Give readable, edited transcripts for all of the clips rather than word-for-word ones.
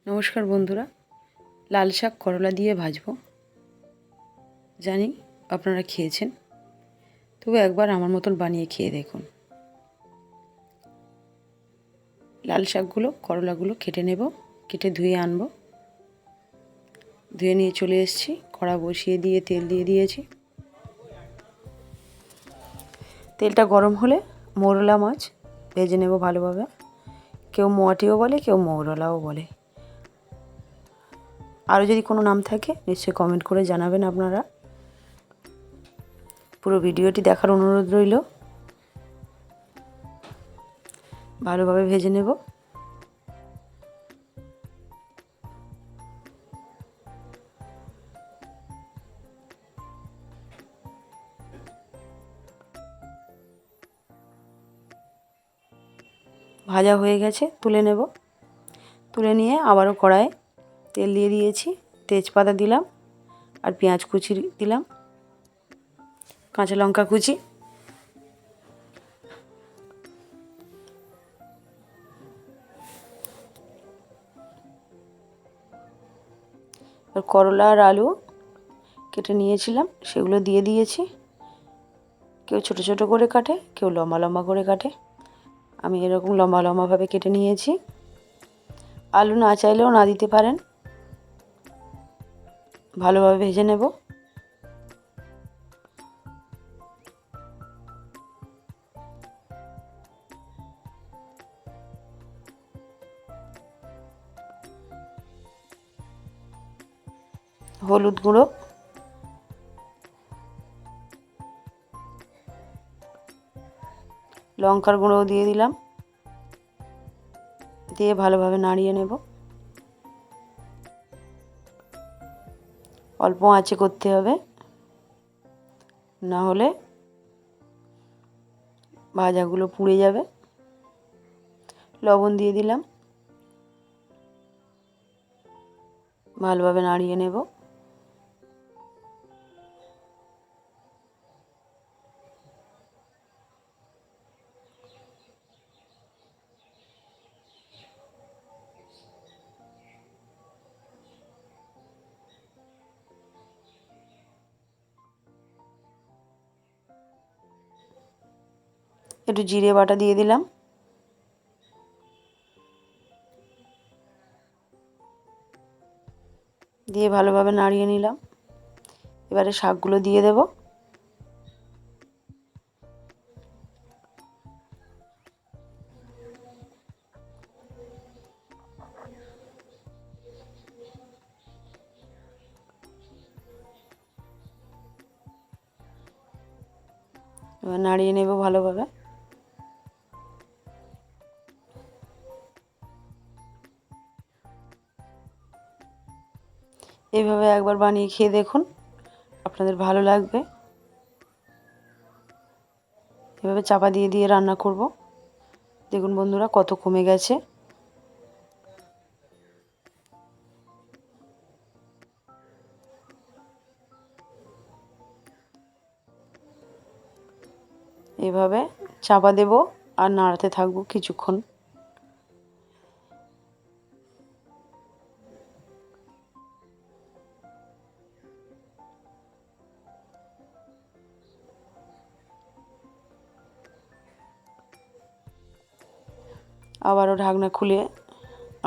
নমস্কার বন্ধুরা, লাল শাক করলা দিয়ে ভাজবো। জানি আপনারা খেয়েছেন, তবে একবার আমার মতন বানিয়ে খেয়ে দেখুন। লাল শাকগুলো করলাগুলো কেটে নেব, কেটে ধুয়ে আনবো। ধুয়ে নিয়ে চলে এসেছি, কড়া বসিয়ে দিয়ে তেল দিয়ে দিয়েছি। তেলটা গরম হলে মৌরলা মাছ ভেজে নেব ভালোভাবে। কেউ মোয়াটিও বলে, কেউ মৌরলাও বলে। আরও যদি কোনো নাম থাকে নিশ্চয়ই কমেন্ট করে জানাবেন আপনারা। পুরো ভিডিওটি দেখার অনুরোধ রইল। ভালোভাবে ভেজে নেব। ভাজা হয়ে গেছে, তুলে নেব। তুলে নিয়ে আবারও কড়াইয়ে তেল দিয়ে দিয়েছি, তেজপাতা দিলাম আর পেঁয়াজ কুচি দিলাম, কাঁচা লঙ্কা কুচি, আর করলা আর আলু কেটে নিয়েছিলাম সেগুলো দিয়ে দিয়েছি। কেউ ছোটো ছোটো করে কাটে, কেউ লম্বা লম্বা করে কাটে। আমি এরকম লম্বা লম্বাভাবে কেটে নিয়েছি। আলু না চাইলেও না দিতে পারেন। ভালোভাবে ভেজে নেব। হলুদ গুঁড়ো, লঙ্কার গুঁড়োও দিয়ে দিলাম, দিয়ে ভালোভাবে নাড়িয়ে নেব। অল্প আঁচে করতে হবে, না হলে ভাজাগুলো পুড়ে যাবে। লবণ দিয়ে দিলাম, ভালোভাবে নাড়িয়ে নেব। একটু জিরে বাটা দিয়ে দিলাম, দিয়ে ভালোভাবে নাড়িয়ে নিলাম। এবারে শাকগুলো দিয়ে দেব। এবার নাড়িয়ে নেব ভালোভাবে। এইভাবে একবার বানিয়ে খেয়ে দেখুন, আপনাদের ভালো লাগবে। এভাবে চাপা দিয়ে দিয়ে রান্না করব। দেখুন বন্ধুরা কত কমে গেছে। এভাবে চাপা দেব আর নাড়াতে থাকবো কিছুক্ষণ। আবারও ঢাকনা খুলে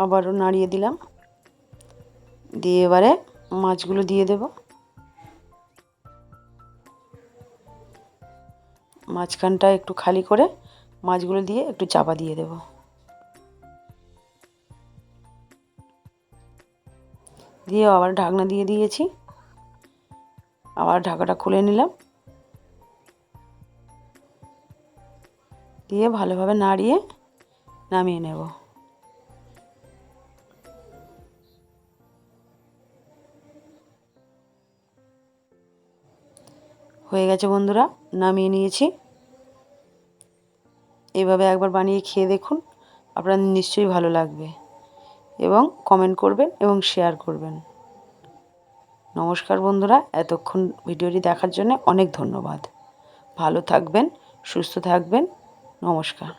আবারও নাড়িয়ে দিলাম, দিয়ে এবারে মাছগুলো দিয়ে দেব। মাঝখানটা একটু খালি করে মাছগুলো দিয়ে একটু চাপা দিয়ে দেব। দিয়ে আবার ঢাকনা দিয়ে দিয়েছি, আবার ঢাকাটা খুলে নিলাম, দিয়ে ভালোভাবে নাড়িয়ে নামিয়ে নেব। হয়ে গেছে বন্ধুরা, নামিয়ে নিয়েছি। এভাবে একবার বানিয়ে খেয়ে দেখুন, আপনাদের নিশ্চয়ই ভালো লাগবে এবং কমেন্ট করবেন এবং শেয়ার করবেন। নমস্কার বন্ধুরা, এতক্ষণ ভিডিওটি দেখার জন্য অনেক ধন্যবাদ। ভালো থাকবেন, সুস্থ থাকবেন। নমস্কার।